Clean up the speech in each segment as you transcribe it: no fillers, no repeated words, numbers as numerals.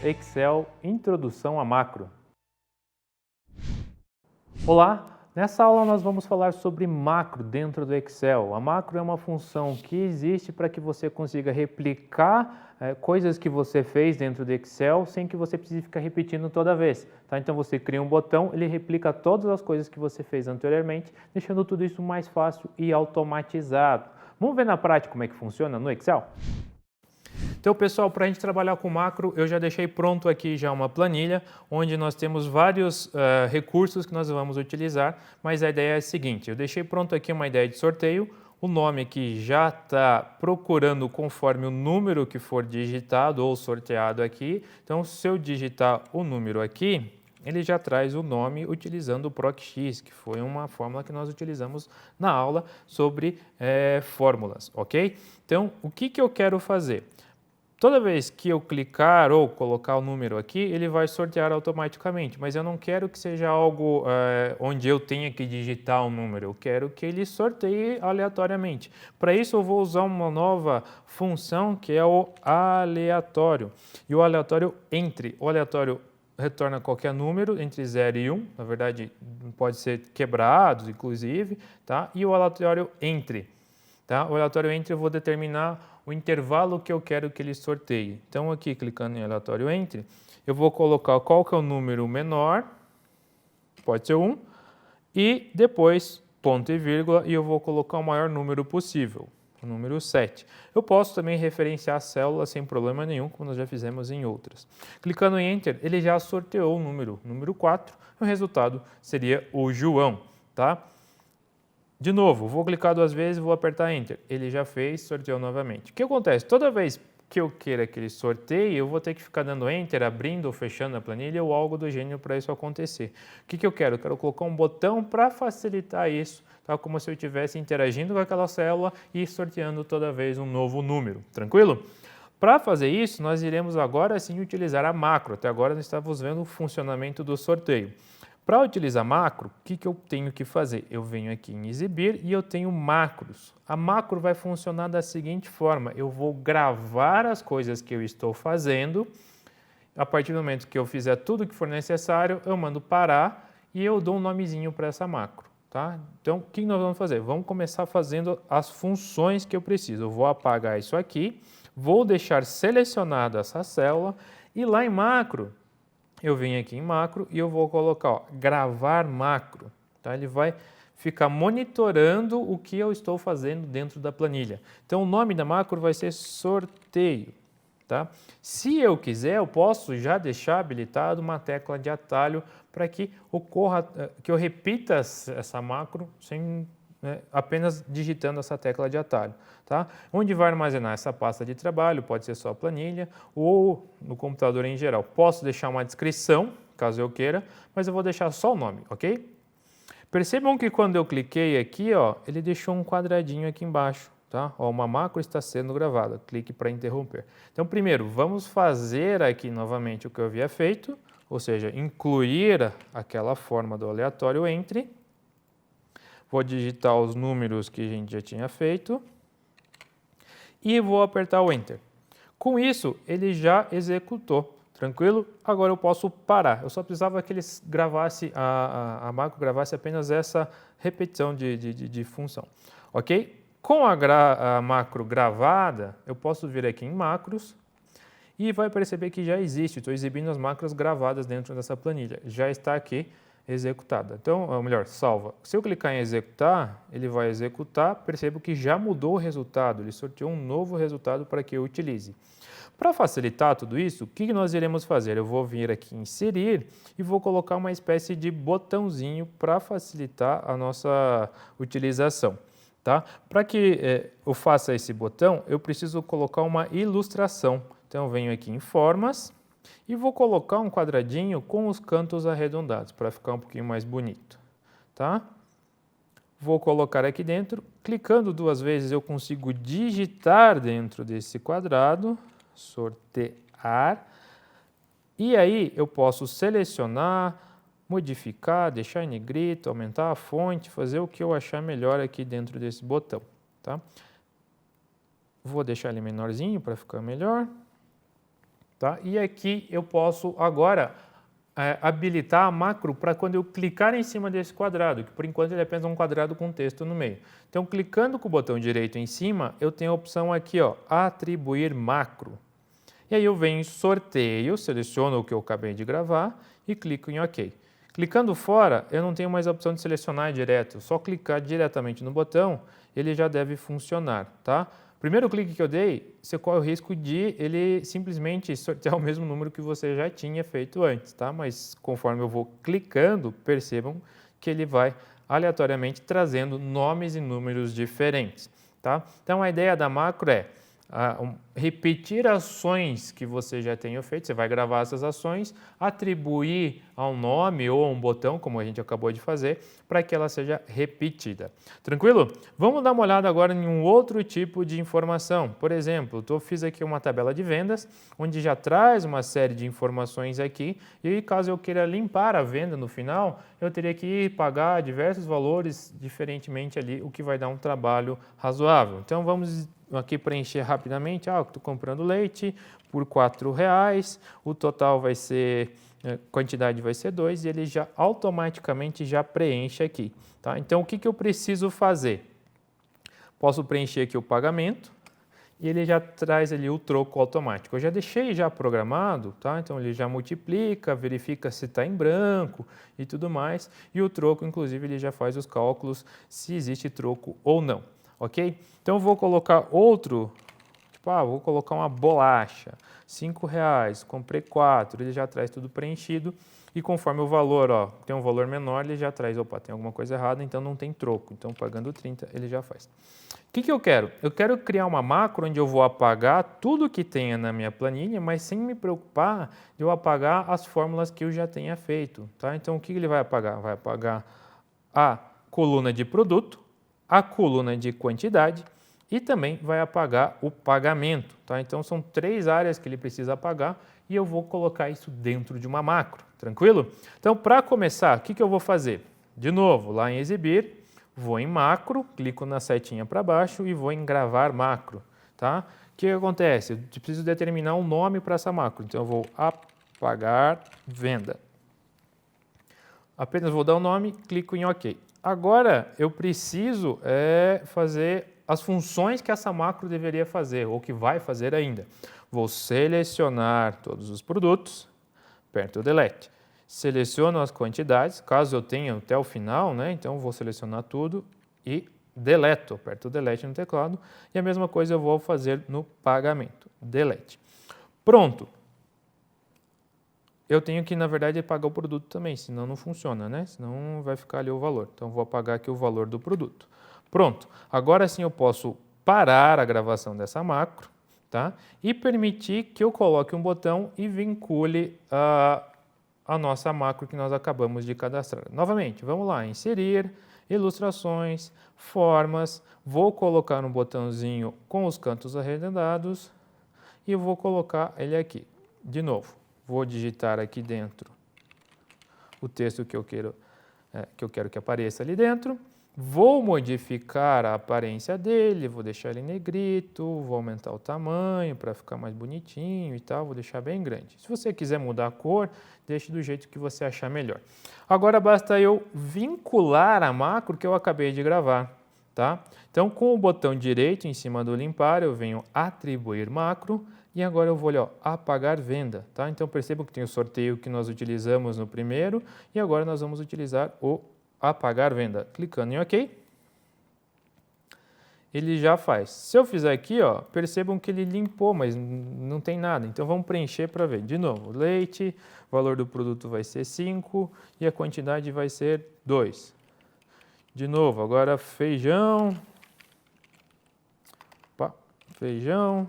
Excel Introdução a Macro. Olá! Nessa aula nós vamos falar sobre macro dentro do Excel. A macro é uma função que existe para que você consiga replicar coisas que você fez dentro do Excel sem que você precise ficar repetindo toda vez. Tá? Então você cria um botão, ele replica todas as coisas que você fez anteriormente, deixando tudo isso mais fácil e automatizado. Vamos ver na prática como é que funciona no Excel? Então, pessoal, para a gente trabalhar com macro, eu já deixei pronto aqui já uma planilha, onde nós temos vários recursos que nós vamos utilizar, mas a ideia é a seguinte, eu deixei pronto aqui uma ideia de sorteio, o nome aqui já está procurando conforme o número que for digitado ou sorteado aqui, então se eu digitar o número aqui, ele já traz o nome utilizando o PROC-X, que foi uma fórmula que nós utilizamos na aula sobre fórmulas, ok? Então, o que eu quero fazer? Toda vez que eu clicar ou colocar o número aqui, ele vai sortear automaticamente, mas eu não quero que seja algo onde eu tenha que digitar o número, eu quero que ele sorteie aleatoriamente. Para isso eu vou usar uma nova função que é o aleatório, e o aleatório entre. O aleatório retorna qualquer número entre 0 e 1, na verdade pode ser quebrado inclusive, tá? E o aleatório entre. Tá? O aleatório entre eu vou determinar o intervalo que eu quero que ele sorteie. Então aqui clicando em aleatório entre, eu vou colocar qual que é o número menor, pode ser 1, e depois ponto e vírgula e eu vou colocar o maior número possível, o número 7. Eu posso também referenciar a célula sem problema nenhum, como nós já fizemos em outras. Clicando em Enter, ele já sorteou o número 4, e o resultado seria o João, tá? De novo, vou clicar duas vezes e vou apertar Enter. Ele já fez, sorteou novamente. O que acontece? Toda vez que eu queira que ele sorteie, eu vou ter que ficar dando Enter, abrindo ou fechando a planilha ou algo do gênero para isso acontecer. O que eu quero? Eu quero colocar um botão para facilitar isso, tá? Como se eu estivesse interagindo com aquela célula e sorteando toda vez um novo número. Tranquilo? Para fazer isso, nós iremos agora sim utilizar a macro. Até agora nós estávamos vendo o funcionamento do sorteio. Para utilizar macro, o que eu tenho que fazer? Eu venho aqui em exibir e eu tenho macros. A macro vai funcionar da seguinte forma, eu vou gravar as coisas que eu estou fazendo, a partir do momento que eu fizer tudo que for necessário, eu mando parar e eu dou um nomezinho para essa macro. Tá? Então, o que nós vamos fazer? Vamos começar fazendo as funções que eu preciso. Eu vou apagar isso aqui, vou deixar selecionada essa célula e lá em macro, eu venho aqui em macro e eu vou colocar gravar macro, tá? Ele vai ficar monitorando o que eu estou fazendo dentro da planilha. Então o nome da macro vai ser sorteio, tá? Se eu quiser, eu posso já deixar habilitado uma tecla de atalho para que ocorra, que eu repita essa macro sem apenas digitando essa tecla de atalho. Tá? Onde vai armazenar essa pasta de trabalho, pode ser só a planilha ou no computador em geral. Posso deixar uma descrição, caso eu queira, mas eu vou deixar só o nome, ok? Percebam que quando eu cliquei aqui, ó, ele deixou um quadradinho aqui embaixo. Tá? Ó, uma macro está sendo gravada, clique para interromper. Então, primeiro, vamos fazer aqui novamente o que eu havia feito, ou seja, incluir aquela forma do aleatório entre. Vou digitar os números que a gente já tinha feito e vou apertar o Enter. Com isso, ele já executou, tranquilo? Agora eu posso parar. Eu só precisava que ele gravasse, a macro gravasse apenas essa repetição de função, ok? Com a macro gravada, eu posso vir aqui em macros e vai perceber que já existe. Estou exibindo as macros gravadas dentro dessa planilha. Já está aqui executada. Então, ou melhor, salva. Se eu clicar em executar, ele vai executar, percebo que já mudou o resultado, ele sorteou um novo resultado para que eu utilize. Para facilitar tudo isso, o que nós iremos fazer? Eu vou vir aqui em inserir e vou colocar uma espécie de botãozinho para facilitar a nossa utilização. Tá? Para que eu faça esse botão, eu preciso colocar uma ilustração. Então, eu venho aqui em formas, e vou colocar um quadradinho com os cantos arredondados, para ficar um pouquinho mais bonito. Tá? Vou colocar aqui dentro, clicando duas vezes eu consigo digitar dentro desse quadrado, sortear, e aí eu posso selecionar, modificar, deixar em negrito, aumentar a fonte, fazer o que eu achar melhor aqui dentro desse botão. Tá? Vou deixar ele menorzinho para ficar melhor. tá? E aqui eu posso agora habilitar a macro para quando eu clicar em cima desse quadrado, que por enquanto ele é apenas um quadrado com texto no meio. Então, clicando com o botão direito em cima, eu tenho a opção aqui, ó, atribuir macro. E aí eu venho em sorteio, seleciono o que eu acabei de gravar e clico em OK. Clicando fora, eu não tenho mais a opção de selecionar direto, só clicar diretamente no botão, ele já deve funcionar, tá? Primeiro clique que eu dei, você corre o risco de ele simplesmente sortear o mesmo número que você já tinha feito antes, tá? Mas conforme eu vou clicando, percebam que ele vai aleatoriamente trazendo nomes e números diferentes, tá? Então a ideia da macro é repetir ações que você já tenha feito, você vai gravar essas ações, atribuir a um nome ou a um botão, como a gente acabou de fazer, para que ela seja repetida. Tranquilo? Vamos dar uma olhada agora em um outro tipo de informação. Por exemplo, eu fiz aqui uma tabela de vendas, onde já traz uma série de informações aqui, e aí, caso eu queira limpar a venda no final, eu teria que pagar diversos valores diferentemente ali, o que vai dar um trabalho razoável. Então vamos aqui preencher rapidamente, estou comprando leite por R$4, o total vai ser, quantidade vai ser 2 e ele já automaticamente já preenche aqui, tá? Então o que eu preciso fazer? Posso preencher aqui o pagamento e ele já traz ali o troco automático. Eu já deixei já programado, tá? Então ele já multiplica, verifica se está em branco e tudo mais, e o troco inclusive ele já faz os cálculos se existe troco ou não. Ok? Então eu vou colocar outro, tipo, vou colocar uma bolacha, R$5, comprei 4, ele já traz tudo preenchido e conforme o valor, tem um valor menor, ele já traz, tem alguma coisa errada, então não tem troco, então pagando 30 ele já faz. O que eu quero? Eu quero criar uma macro onde eu vou apagar tudo que tenha na minha planilha, mas sem me preocupar de eu apagar as fórmulas que eu já tenha feito, tá? Então o que ele vai apagar? Vai apagar a coluna de produto, a coluna de quantidade e também vai apagar o pagamento, tá? Então são 3 áreas que ele precisa apagar e eu vou colocar isso dentro de uma macro, tranquilo? Então para começar, o que eu vou fazer? De novo, lá em exibir, vou em macro, clico na setinha para baixo e vou em gravar macro, tá? O que acontece? Eu preciso determinar um nome para essa macro, então eu vou apagar venda. Apenas vou dar o nome, clico em OK. Agora eu preciso fazer as funções que essa macro deveria fazer, ou que vai fazer ainda. Vou selecionar todos os produtos, aperto o Delete. Seleciono as quantidades, caso eu tenha até o final, né? Então vou selecionar tudo e deleto, aperto o Delete no teclado. E a mesma coisa eu vou fazer no pagamento, Delete. Pronto. Eu tenho que, na verdade, pagar o produto também, senão não funciona, né? Senão vai ficar ali o valor. Então, vou apagar aqui o valor do produto. Pronto. Agora sim eu posso parar a gravação dessa macro, tá? E permitir que eu coloque um botão e vincule a nossa macro que nós acabamos de cadastrar. Novamente, vamos lá, inserir, ilustrações, formas. Vou colocar um botãozinho com os cantos arredondados e eu vou colocar ele aqui. De novo. Vou digitar aqui dentro o texto que eu quero que apareça ali dentro. Vou modificar a aparência dele, vou deixar ele negrito, vou aumentar o tamanho para ficar mais bonitinho e tal, vou deixar bem grande. Se você quiser mudar a cor, deixe do jeito que você achar melhor. Agora basta eu vincular a macro que eu acabei de gravar, tá? Então, com o botão direito em cima do limpar, eu venho atribuir macro. E agora eu vou apagar venda, tá? Então percebam que tem o sorteio que nós utilizamos no primeiro e agora nós vamos utilizar o apagar venda. Clicando em OK, ele já faz. Se eu fizer aqui, percebam que ele limpou, mas não tem nada. Então vamos preencher para ver. De novo, leite, o valor do produto vai ser 5 e a quantidade vai ser 2. De novo, agora feijão. Feijão.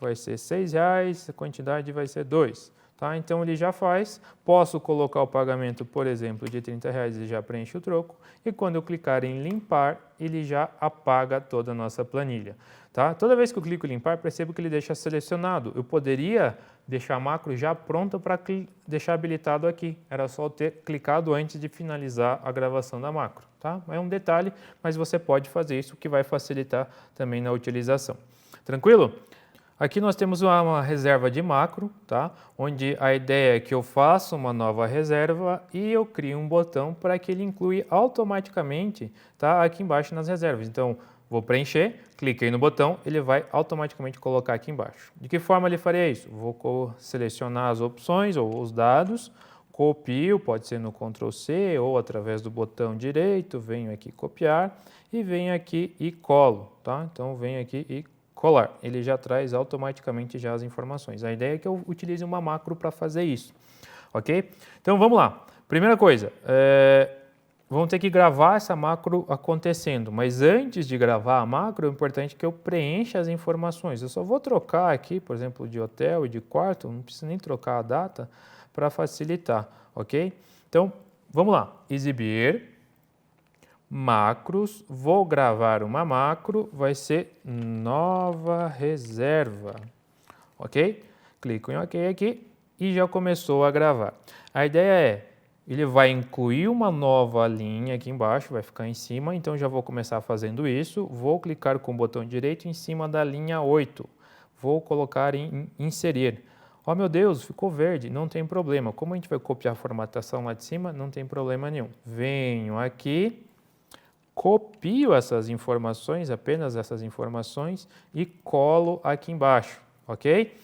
Vai ser R$6, a quantidade vai ser 2. Tá? Então ele já faz, posso colocar o pagamento, por exemplo, de R$30 e já preenche o troco. E quando eu clicar em limpar, ele já apaga toda a nossa planilha. Tá? Toda vez que eu clico em limpar, percebo que ele deixa selecionado. Eu poderia deixar a macro já pronta para deixar habilitado aqui. Era só ter clicado antes de finalizar a gravação da macro. Tá? É um detalhe, mas você pode fazer isso que vai facilitar também na utilização. Tranquilo? Aqui nós temos uma reserva de macro, tá? Onde a ideia é que eu faça uma nova reserva e eu crio um botão para que ele inclui automaticamente, tá? Aqui embaixo nas reservas. Então, vou preencher, cliquei no botão, ele vai automaticamente colocar aqui embaixo. De que forma ele faria isso? Vou selecionar as opções ou os dados, copio, pode ser no Ctrl C ou através do botão direito, venho aqui copiar e venho aqui e colo, tá? Então, venho aqui e colar, ele já traz automaticamente já as informações. A ideia é que eu utilize uma macro para fazer isso, ok? Então vamos lá. Primeira coisa, vamos ter que gravar essa macro acontecendo, mas antes de gravar a macro é importante que eu preencha as informações. Eu só vou trocar aqui, por exemplo, de hotel e de quarto, não preciso nem trocar a data para facilitar, ok? Então vamos lá, exibir macros, vou gravar uma macro, vai ser nova reserva, ok? Clico em OK aqui e já começou a gravar. A ideia é, ele vai incluir uma nova linha aqui embaixo, vai ficar em cima, então já vou começar fazendo isso, vou clicar com o botão direito em cima da linha 8, vou colocar em inserir. Oh meu Deus, ficou verde, não tem problema, como a gente vai copiar a formatação lá de cima, não tem problema nenhum. Venho aqui, copio essas informações, apenas essas informações, e colo aqui embaixo, ok?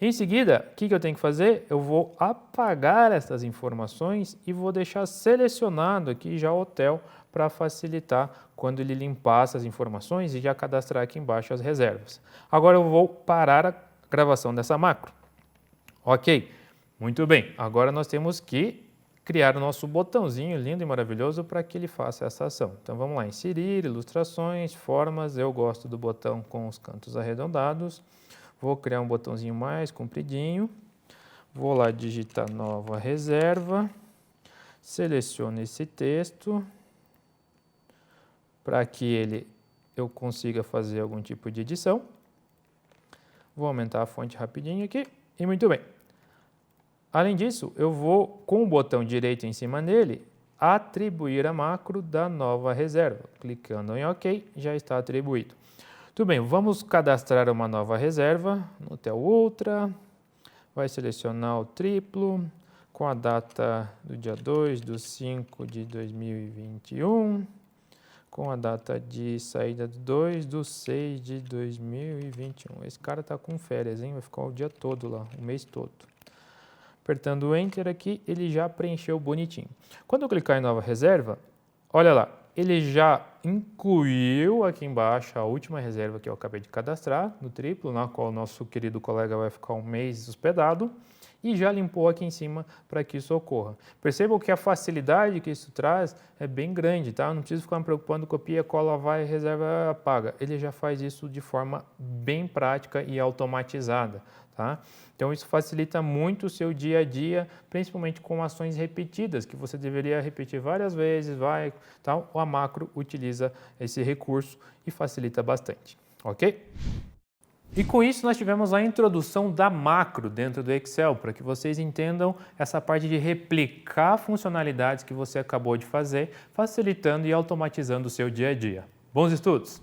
Em seguida, o que eu tenho que fazer? Eu vou apagar essas informações e vou deixar selecionado aqui já o hotel para facilitar quando ele limpar essas informações e já cadastrar aqui embaixo as reservas. Agora eu vou parar a gravação dessa macro. Ok, muito bem, agora nós temos que criar o nosso botãozinho lindo e maravilhoso para que ele faça essa ação. Então vamos lá, inserir, ilustrações, formas, eu gosto do botão com os cantos arredondados, vou criar um botãozinho mais compridinho, vou lá digitar nova reserva, seleciono esse texto, para que eu consiga fazer algum tipo de edição, vou aumentar a fonte rapidinho aqui, e muito bem. Além disso, eu vou, com o botão direito em cima dele, atribuir a macro da nova reserva. Clicando em OK, já está atribuído. Tudo bem, vamos cadastrar uma nova reserva no Hotel Ultra. Vai selecionar o triplo, com a data do dia 2/5 de 2021, com a data de saída do 2/6 de 2021. Esse cara está com férias, hein? Vai ficar o dia todo lá, o mês todo. Apertando o Enter aqui, ele já preencheu bonitinho. Quando eu clicar em nova reserva, olha lá, ele já incluiu aqui embaixo a última reserva que eu acabei de cadastrar, no triplo, na qual o nosso querido colega vai ficar um mês hospedado, e já limpou aqui em cima para que isso ocorra. Percebam que a facilidade que isso traz é bem grande, tá? Não preciso ficar me preocupando, copia, cola, vai, reserva, apaga. Ele já faz isso de forma bem prática e automatizada, tá? Então isso facilita muito o seu dia a dia, principalmente com ações repetidas, que você deveria repetir várias vezes, tal. A macro utiliza esse recurso e facilita bastante, ok? E com isso nós tivemos a introdução da macro dentro do Excel, para que vocês entendam essa parte de replicar funcionalidades que você acabou de fazer, facilitando e automatizando o seu dia a dia. Bons estudos!